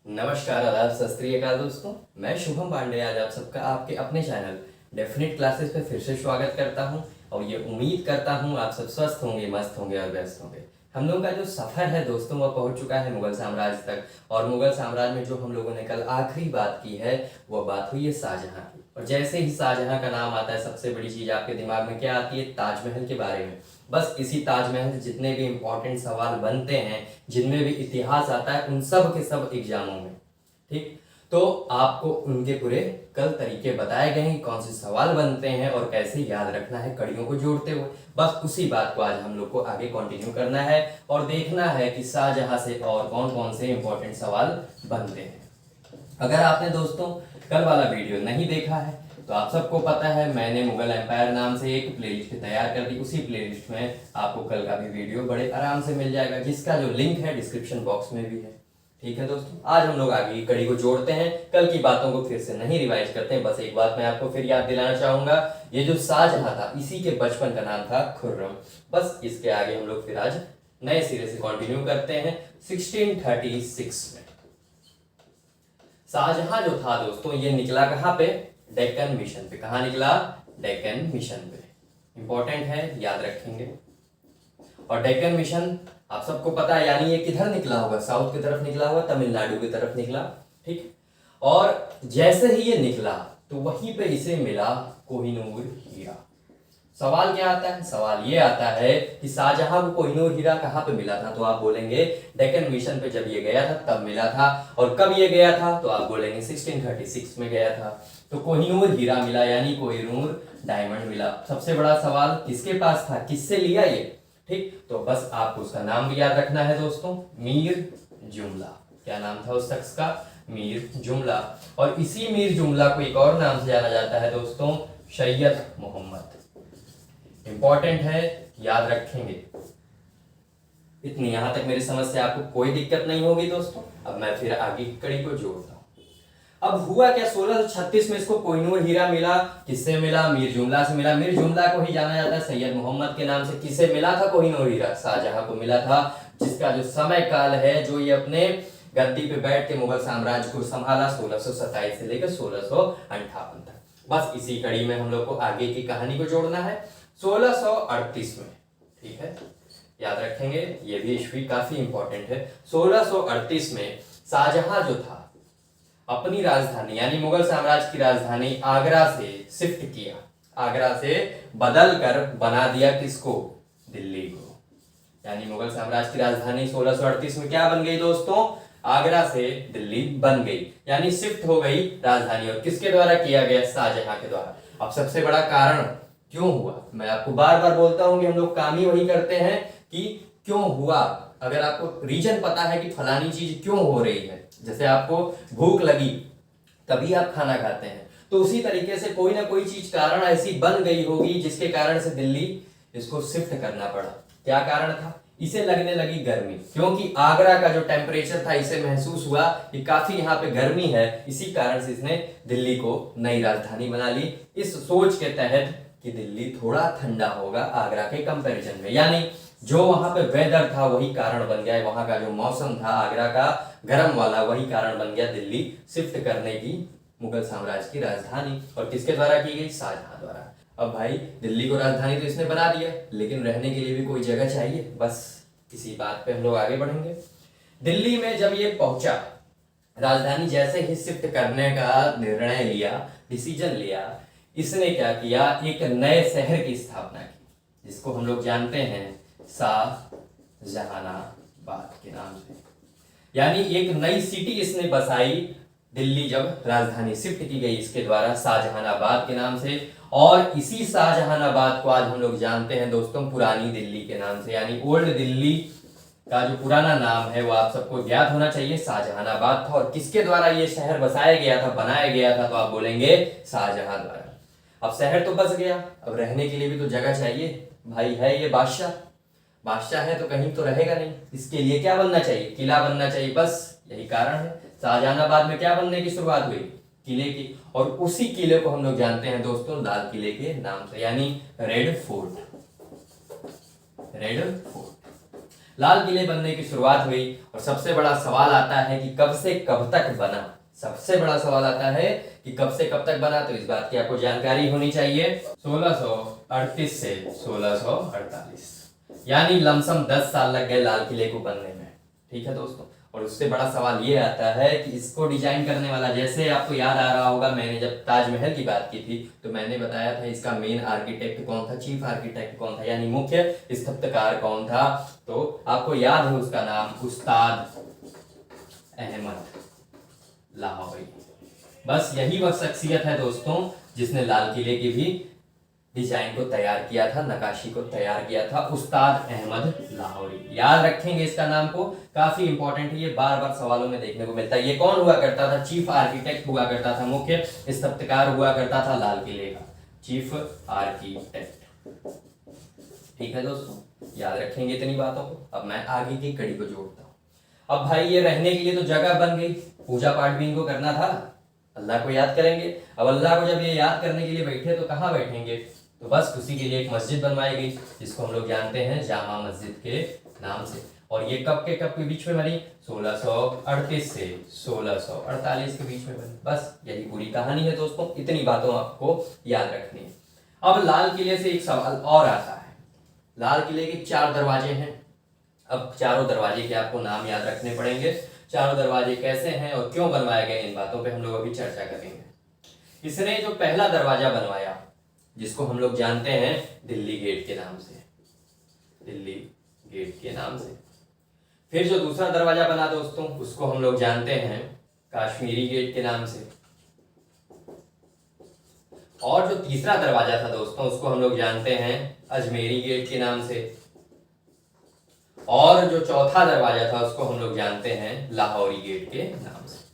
नमस्कार, आदाब, सत श्री अकाल दोस्तों। मैं शुभम पांडे आज आप सबका आपके अपने चैनल डेफिनेट क्लासेस पे फिर से स्वागत करता हूं और ये उम्मीद करता हूं आप सब स्वस्थ होंगे, मस्त होंगे और व्यस्त होंगे। हम लोगों का जो सफर है दोस्तों वह पहुंच चुका है मुगल साम्राज्य तक और मुगल साम्राज्य में जो हम लोगों ने कल आखिरी बात की है वह बात हुई है शाहजहां की। और जैसे ही शाहजहां का नाम आता है सबसे बड़ी चीज आपके दिमाग में क्या आती है? ताजमहल के बारे में। बस इसी ताजमहल से जितने भी इंपॉर्टेंट सवाल बनते हैं, जिनमें भी इतिहास आता है, उन सब के सब एग्जामों में, ठीक, तो आपको उनके पूरे कल तरीके बताए गए हैं, कौन से सवाल बनते हैं और कैसे याद रखना है कड़ियों को जोड़ते हुए। बस उसी बात को आज हम लोग को आगे कंटिन्यू करना है और देखना है कि शाहजहां से और कौन कौन से इंपॉर्टेंट सवाल बनते हैं। अगर आपने दोस्तों कल वाला वीडियो नहीं देखा है तो आप सबको पता है मैंने मुगल एम्पायर नाम से एक प्लेलिस्ट तैयार कर दी। उसी प्लेलिस्ट में आपको कल का भी वीडियो बड़े आराम से मिल जाएगा, जिसका जो लिंक है डिस्क्रिप्शन बॉक्स में भी है। ठीक है दोस्तों, आज हम लोग आगे की कड़ी को जोड़ते हैं, कल की बातों को फिर से नहीं रिवाइज करते हैं। बस एक बात मैं आपको फिर याद दिलाना चाहूंगा, ये जो शाहजहां था इसी के बचपन का नाम था खुर्रम। बस इसके आगे हम लोग फिर आज नए सिरे से कंटिन्यू करते हैं। 1636 में शाहजहां जो था दोस्तों ये निकला कहाँ पे? डेक्कन मिशन पे। कहाँ निकला? डेक्कन मिशन पे। इंपॉर्टेंट है, याद रखेंगे। और डेक्कन मिशन आप सबको पता है, यानी ये किधर निकला होगा? साउथ की तरफ निकला होगा, तमिलनाडु की तरफ निकला, ठीक। और जैसे ही ये निकला तो वहीं पे इसे मिला कोहिनूर हीरा। सवाल क्या आता है? सवाल ये आता है कि शाहजहां को कोहिनूर हीरा कहाँ पे मिला था? तो आप बोलेंगे डेक्कन मिशन पे जब ये गया था तब मिला था। और कब ये गया था? तो आप बोलेंगे 1636 में गया था। तो कोहिनूर हीरा मिला, यानी कोहिनूर डायमंड मिला। सबसे बड़ा सवाल किसके पास था, किससे लिया ये? ठीक, तो बस आपको उसका नाम भी याद रखना है दोस्तों, मीर जुमला। क्या नाम था उस शख्स का? मीर जुमला। और इसी मीर जुमला को एक और नाम से जाना जाता है दोस्तों, सैयद मोहम्मद। इंपॉर्टेंट है, याद रखेंगे। इतनी यहां तक मेरी समझ से आपको कोई दिक्कत नहीं होगी दोस्तों। अब मैं फिर आगे की कड़ी को जोड़ता हूं। अब हुआ क्या, 1636 में इसको कोहिनूर हीरा मिला। किससे मिला? मीर जुमला से मिला। मीर जुमला को ही जाना जाता है सैयद मोहम्मद के नाम से। किसे मिला था कोहिनूर हीरा? शाहजहां को मिला था, जिसका जो समय काल है, जो ये अपने गद्दी पे बैठ के मुगल साम्राज्य को संभाला 1627 से लेकर 1658 तक। बस इसी कड़ी में हम लोग को आगे की कहानी को जोड़ना है। 1638 में, ठीक है, याद रखेंगे, ये भी ईस्वी काफी इंपॉर्टेंट है। 1638 में शाहजहां जो था अपनी राजधानी यानी मुगल साम्राज्य की राजधानी आगरा से शिफ्ट किया। आगरा से बदल कर बना दिया किसको? दिल्ली को। यानी मुगल साम्राज्य की राजधानी 1638 में क्या बन गई दोस्तों? आगरा से दिल्ली बन गई, यानी शिफ्ट हो गई राजधानी। और किसके द्वारा किया गया? शाहजहां के द्वारा। अब सबसे बड़ा कारण क्यों हुआ, मैं आपको बार बार बोलता हूं कि हम लोग काम ही वही करते हैं कि क्यों हुआ। अगर आपको रीजन पता है कि फलानी चीज क्यों हो रही है, जैसे आपको भूख लगी तभी आप खाना खाते हैं, तो उसी तरीके से कोई ना कोई चीज कारण ऐसी बन गई होगी जिसके कारण से दिल्ली इसको शिफ्ट करना पड़ा। क्या कारण था? इसे लगने लगी गर्मी, क्योंकि आगरा का जो टेम्परेचर था इसे महसूस हुआ कि काफी यहाँ पे गर्मी है। इसी कारण से इसने दिल्ली को नई राजधानी बना ली, इस सोच के तहत कि दिल्ली थोड़ा ठंडा होगा आगरा के कंपैरिजन में। यानी जो वहां पे वेदर था वही कारण बन गया, वहां का जो मौसम था आगरा का गर्म वाला, वही कारण बन गया दिल्ली शिफ्ट करने की मुगल साम्राज्य की राजधानी। और किसके द्वारा की गई? शाहजहां द्वारा। अब भाई दिल्ली को राजधानी तो इसने बना दिया, लेकिन रहने के लिए भी कोई जगह चाहिए। बस इसी बात पे हम लोग आगे बढ़ेंगे। दिल्ली में जब ये पहुंचा, राजधानी जैसे ही शिफ्ट करने का निर्णय लिया, डिसीजन लिया, इसने क्या किया? एक नए शहर की स्थापना की, जिसको हम लोग जानते हैं शाहजहानाबाद के नाम से। यानी एक नई सिटी इसने बसाई, दिल्ली जब राजधानी शिफ्ट की गई इसके द्वारा, शाहजहानाबाद के नाम से। और इसी शाहजहानाबाद को आज हम लोग जानते हैं दोस्तों पुरानी दिल्ली के नाम से। यानी ओल्ड दिल्ली का जो पुराना नाम है वो आप सबको याद होना चाहिए, शाहजहानाबाद था। और किसके द्वारा ये शहर बसाया गया था, बनाया गया था? तो आप बोलेंगे शाहजहां द्वारा। अब शहर तो बस गया, अब रहने के लिए भी तो जगह चाहिए। भाई है ये बादशाह, बादशाह है तो कहीं तो रहेगा नहीं, इसके लिए क्या बनना चाहिए? किला बनना चाहिए। बस यही कारण है शाहजहानाबाद में क्या बनने की शुरुआत हुई? किले की। और उसी किले को हम लोग जानते हैं दोस्तों लाल किले के नाम से, यानी रेड फोर्ट। Red fort. लाल किले बनने की शुरुआत हुई और सबसे बड़ा सवाल आता है कि कब से कब तक बना। सबसे बड़ा सवाल आता है कि कब से कब तक बना, तो इस बात की आपको जानकारी होनी चाहिए। 1638 से 1648, यानी लमसम 10 साल लग गए लाल किले को बनने में। ठीक है दोस्तों, और उससे बड़ा सवाल ये आता है कि इसको डिजाइन करने वाला, जैसे आपको याद आ रहा होगा मैंने जब ताजमहल की बात की थी तो मैंने बताया था इसका मेन आर्किटेक्ट कौन था, चीफ आर्किटेक्ट कौन था, यानी मुख्य स्थपतिकार कौन था। तो आपको याद है उसका नाम उस्ताद अहमद लाहौरी। बस यही वह शख्सियत है दोस्तों जिसने लाल किले की भी डिजाइन को तैयार किया था, नकाशी को तैयार किया था, उस्ताद अहमद लाहौरी। याद रखेंगे इसका नाम को, काफी इंपॉर्टेंट है, ये बार बार सवालों में देखने को मिलता है। ये कौन हुआ करता था? चीफ आर्किटेक्ट हुआ करता था, मुख्य स्थपतिकार हुआ करता था लाल किले का, चीफ आर्किटेक्ट। ठीक है दोस्तों, याद रखेंगे इतनी बातों को। अब मैं आगे की कड़ी को जोड़ता हूँ। अब भाई ये रहने के लिए तो जगह बन गई, पूजा पाठ भी इनको करना था, अल्लाह को याद करेंगे। अब अल्लाह को जब ये याद करने के लिए बैठे तो कहाँ बैठेंगे? तो बस उसी के लिए एक मस्जिद बनवाई गई जिसको हम लोग जानते हैं जामा मस्जिद के नाम से। और ये कब के बीच में बनी? 1638 से 1648 के बीच में बनी। बस यही पूरी कहानी है दोस्तों, इतनी बातों आपको याद रखनी है। अब लाल किले से एक सवाल और आता है। लाल किले के 4 दरवाजे हैं। अब चारों दरवाजे के आपको नाम याद रखने पड़ेंगे। चारों दरवाजे कैसे हैं और क्यों बनवाए गए, इन बातों पे हम लोग अभी चर्चा करेंगे। इसने जो पहला दरवाजा बनवाया जिसको हम लोग जानते हैं दिल्ली गेट के नाम से, दिल्ली गेट के नाम से। फिर जो दूसरा दरवाजा बना दोस्तों उसको हम लोग जानते हैं काश्मीरी गेट के नाम से। और जो तीसरा दरवाजा था दोस्तों उसको हम लोग जानते हैं अजमेरी गेट के नाम से। और जो चौथा दरवाजा था उसको हम लोग जानते हैं लाहौरी गेट के नाम से।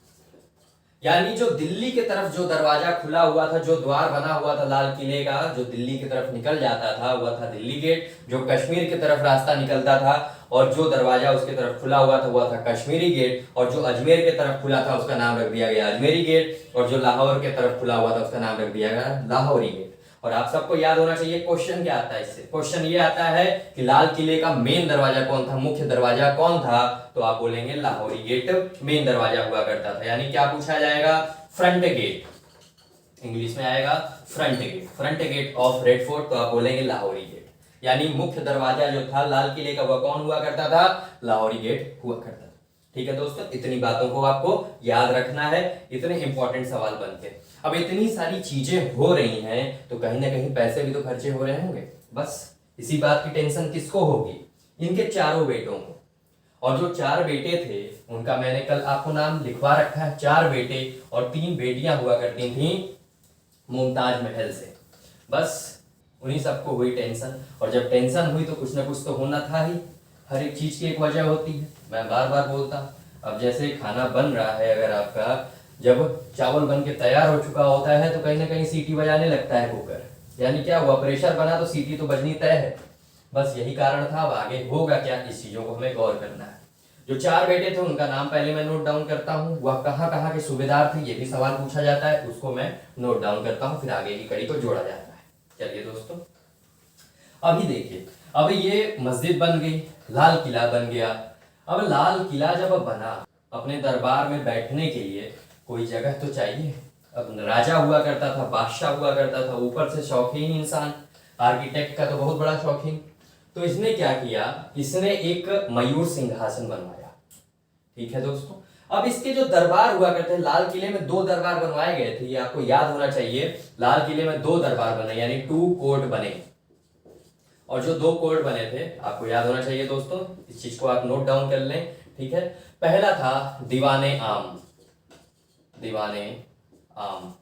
यानी जो दिल्ली की तरफ जो दरवाजा खुला हुआ था, जो द्वार बना हुआ था लाल किले का, जो दिल्ली की तरफ निकल जाता था वह था दिल्ली गेट। जो कश्मीर की तरफ रास्ता निकलता था और जो दरवाजा उसकी तरफ खुला हुआ था वह था कश्मीरी गेट। और जो अजमेर की तरफ खुला था उसका नाम रख दिया गया अजमेरी गेट। और जो लाहौर की तरफ खुला हुआ था उसका नाम रख दिया गया लाहौरी गेट। और आप सबको याद होना चाहिए क्वेश्चन क्या आता है इससे। क्वेश्चन ये आता है कि लाल किले का मेन दरवाजा कौन था, मुख्य दरवाजा कौन था? तो आप बोलेंगे लाहौरी गेट मेन दरवाजा हुआ करता था। यानी क्या पूछा जाएगा? फ्रंट गेट, इंग्लिश में आएगा front gate, front gate of Red Fort, तो आप बोलेंगे लाहौरी गेट। यानी मुख्य दरवाजा जो था लाल किले का वह कौन हुआ करता था? लाहौरी गेट हुआ करता था। ठीक है दोस्तों, इतनी बातों को आपको याद रखना है, इतने इंपॉर्टेंट सवाल बनते हैं। अब इतनी सारी चीजें हो रही हैं तो कहीं ना कहीं पैसे भी तो खर्चे हो रहे होंगे। बस इसी बात की टेंशन किसको होगी? इनके चारों बेटों को। और जो 4 बेटे थे उनका मैंने कल आपको नाम लिखवा रखा है। 4 बेटे और 3 बेटियां हुआ करती थी मुमताज महल से। बस उन्हीं सबको हुई टेंशन, और जब टेंशन हुई तो कुछ ना कुछ तो होना था ही। हर एक चीज की एक वजह होती है, मैं बार बार बोलता हूँ। अब जैसे खाना बन रहा है, अगर आपका जब चावल बन के तैयार हो चुका होता है तो कहीं ना कहीं सीटी बजाने लगता है कुकर, यानी क्या हुआ? प्रेशर बना तो सीटी तो बजनी तय है। बस यही कारण था। अब आगे होगा क्या, इस चीजों को हमें गौर करना है। जो 4 बेटे थे उनका नाम पहले मैं नोट डाउन करता हूँ। वह कहाँ कहाँ के सूबेदार थे ये भी सवाल पूछा जाता है, उसको मैं नोट डाउन करता हूँ, फिर आगे की कड़ी को जोड़ा जाता है। चलिए दोस्तों, अभी देखिए, अब ये मस्जिद बन गई, लाल किला बन गया। अब लाल किला जब बना, अपने दरबार में बैठने के लिए कोई जगह तो चाहिए। अब राजा हुआ करता था, बादशाह हुआ करता था, ऊपर से शौकीन इंसान, आर्किटेक्ट का तो बहुत बड़ा शौकीन। तो इसने क्या किया? इसने एक मयूर सिंहासन बनवाया। ठीक है दोस्तों, अब इसके जो दरबार हुआ करते हैं, लाल किले में 2 दरबार बनवाए गए थे, ये आपको याद होना चाहिए। लाल किले में 2 दरबार बने, यानी 2 कोर्ट बने। और जो 2 कोर्ट बने थे आपको याद होना चाहिए दोस्तों, इस चीज को आप नोट डाउन कर लें। ठीक है, पहला था दीवाने आम, दीवाने आम,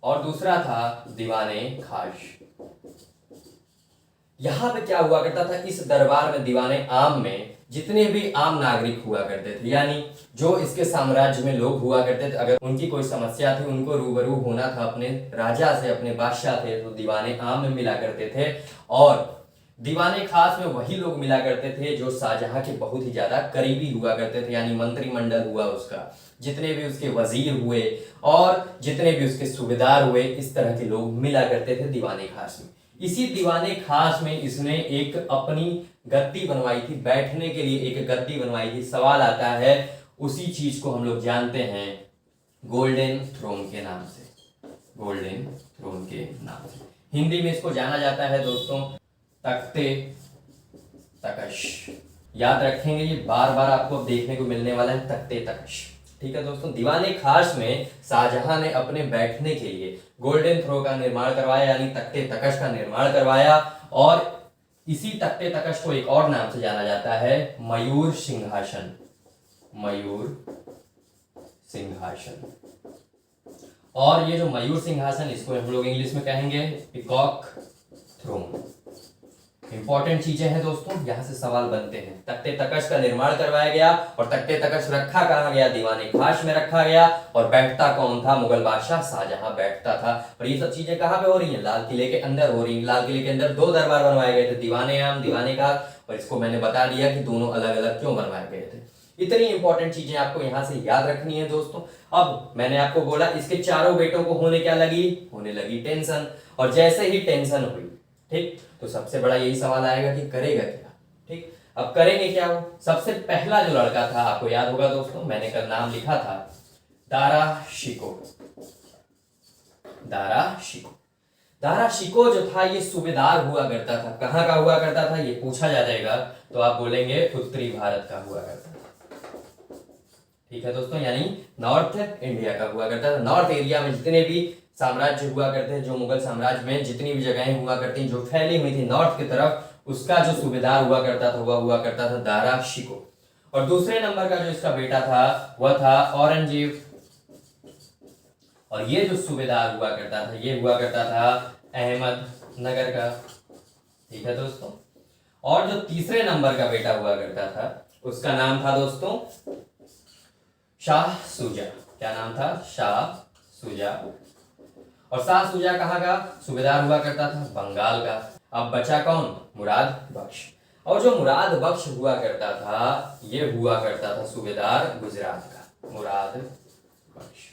और दूसरा था दीवाने खास। यहां पे क्या हुआ करता था? इस दरबार में दीवाने आम में जितने भी आम नागरिक हुआ करते थे, यानी जो इसके साम्राज्य में लोग हुआ करते थे, अगर उनकी कोई समस्या थी, उनको रूबरू होना था अपने राजा से, अपने बादशाह थे, तो दीवाने आम में मिला करते थे। और दीवाने खास में वही लोग मिला करते थे जो शाहजहां के बहुत ही ज्यादा करीबी हुआ करते थे, यानी मंत्रिमंडल हुआ उसका, जितने भी उसके वजीर हुए और जितने भी उसके सूबेदार हुए, इस तरह के लोग मिला करते थे दीवाने खास में। इसी दीवाने खास में इसने एक अपनी गद्दी बनवाई थी, बैठने के लिए एक गद्दी बनवाई थी। सवाल आता है उसी चीज को हम लोग जानते हैं गोल्डन थ्रोन के नाम से, गोल्डन थ्रोन के नाम से। हिंदी में इसको जाना जाता है दोस्तों तख्ते तकश। याद रखेंगे, ये बार बार आपको देखने को मिलने वाला है, तख्ते तकश। ठीक है दोस्तों, दीवाने खास में शाहजहां ने अपने बैठने के लिए गोल्डन थ्रो का निर्माण करवाया, यानी तख्ते तकश का निर्माण करवाया। और इसी तख्ते तकश को एक और नाम से जाना जाता है मयूर सिंहासन, मयूर सिंहासन। और ये जो मयूर सिंहासन, इसको हम लोग इंग्लिश में कहेंगे पीकॉक थ्रोन। इंपॉर्टेंट चीजें हैं दोस्तों, यहां से सवाल बनते हैं। तख्ते तकश का निर्माण करवाया गया और तख्ते तकश रखा कहां गया? दीवाने खास में रखा गया। और बैठता कौन था? मुगल बादशाह शाहजहां बैठता था। और ये सब चीजें कहां पे हो रही हैं? लाल किले के अंदर हो रही हैं। लाल किले के अंदर दो दरबार बनवाए गए थे, दीवाने आम, दीवाने खास। और इसको मैंने बता दिया कि दोनों अलग अलग क्यों बनवाए गए थे। इतनी इंपॉर्टेंट चीजें आपको यहां से याद रखनी है दोस्तों। अब मैंने आपको बोला इसके चारों बेटों को होने क्या लगी? होने लगी टेंशन। और जैसे ही टेंशन हुई, ठीक, तो सबसे बड़ा यही सवाल आएगा कि करेगा क्या। ठीक, अब करेंगे क्या? वो सबसे पहला जो लड़का था, आपको याद होगा दोस्तों, मैंने कल नाम लिखा था दारा शिको। दारा शिको, दारा शिको जो था ये सूबेदार हुआ करता था। कहां का हुआ करता था ये पूछा जाएगा तो आप बोलेंगे उत्तरी भारत का हुआ करता था। ठीक है दोस्तों, यानी नॉर्थ इंडिया का हुआ करता था। नॉर्थ एरिया में जितने भी साम्राज्य हुआ करते हैं, जो मुगल साम्राज्य में जितनी भी जगहें हुआ करती हैं जो फैली हुई थी नॉर्थ की तरफ, उसका जो सूबेदार हुआ करता था वह हुआ करता था दारा शिको। और दूसरे नंबर का जो इसका बेटा था वह था औरंगजेब। और ये जो सूबेदार हुआ करता था ये हुआ करता था अहमदनगर का। ठीक है दोस्तों, और जो तीसरे नंबर का बेटा हुआ करता था उसका नाम था दोस्तों शाह सुजा। क्या नाम था? शाह सुजा। और शाह सुजा कहाँ का सूबेदार हुआ करता था? बंगाल का। अब बचा कौन? मुराद बख्श। और जो मुराद बख्श हुआ करता था ये हुआ करता था सूबेदार गुजरात का, मुराद बख्श।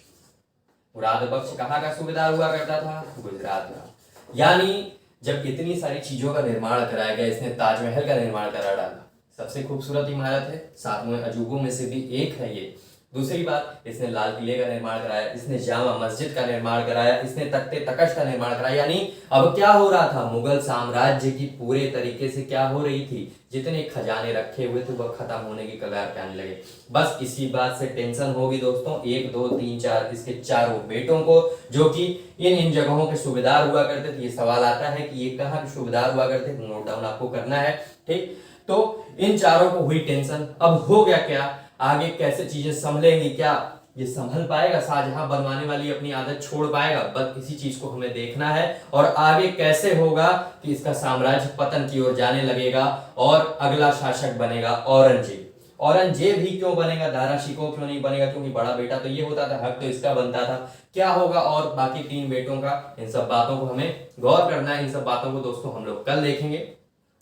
मुराद बख्श कहाँ का सूबेदार हुआ करता था? गुजरात का। यानी जब इतनी सारी चीजों का निर्माण कराया गया, इसने ताजमहल का निर्माण करा डाला। सबसे खूबसूरत इमारत है, 7वें अजूबों में से भी एक है ये। दूसरी बात, इसने लाल किले का निर्माण कराया, इसने जामा मस्जिद का निर्माण कराया, इसने तख्ते तकश का निर्माण कराया। यानी अब क्या हो रहा था? मुगल साम्राज्य की पूरे तरीके से क्या हो रही थी? जितने खजाने रखे हुए थे वह खत्म होने की कगार पे आने लगे। बस इसी बात से टेंशन होगी दोस्तों 1 2 3 4 इसके चारों बेटों को, जो कि इन जगहों के सूबेदार हुआ करते थे। ये सवाल आता है कि ये कहाँ के सूबेदार हुआ करते थे, नोट डाउन आपको करना है। ठीक, तो इन चारों को हुई टेंशन। अब हो गया क्या? आगे कैसे चीजें संभलेंगी? क्या ये संभल पाएगा? शाहजहां बनवाने वाली अपनी आदत छोड़ पाएगा? बस इसी चीज को हमें देखना है। और आगे कैसे होगा कि इसका साम्राज्य पतन की ओर जाने लगेगा और अगला शासक बनेगा औरंगजेब। औरंगजेब ही क्यों बनेगा? दारा शिकोह क्यों नहीं बनेगा? क्योंकि बड़ा बेटा तो ये होता था, हक तो इसका बनता था। क्या होगा और बाकी 3 बेटों का? इन सब बातों को हमें गौर करना है। इन सब बातों को दोस्तों हम लोग कल देखेंगे।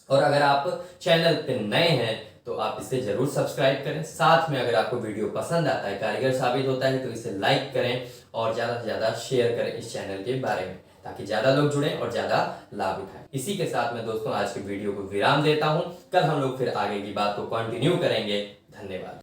और अगर आप चैनल पे नए हैं तो आप इसे जरूर सब्सक्राइब करें। साथ में अगर आपको वीडियो पसंद आता है, कारीगर साबित होता है, तो इसे लाइक करें और ज्यादा से ज्यादा शेयर करें इस चैनल के बारे में, ताकि ज्यादा लोग जुड़ें और ज्यादा लाभ उठाएं। इसी के साथ मैं दोस्तों आज के वीडियो को विराम देता हूं। कल हम लोग फिर आगे की बात को कंटिन्यू करेंगे। धन्यवाद।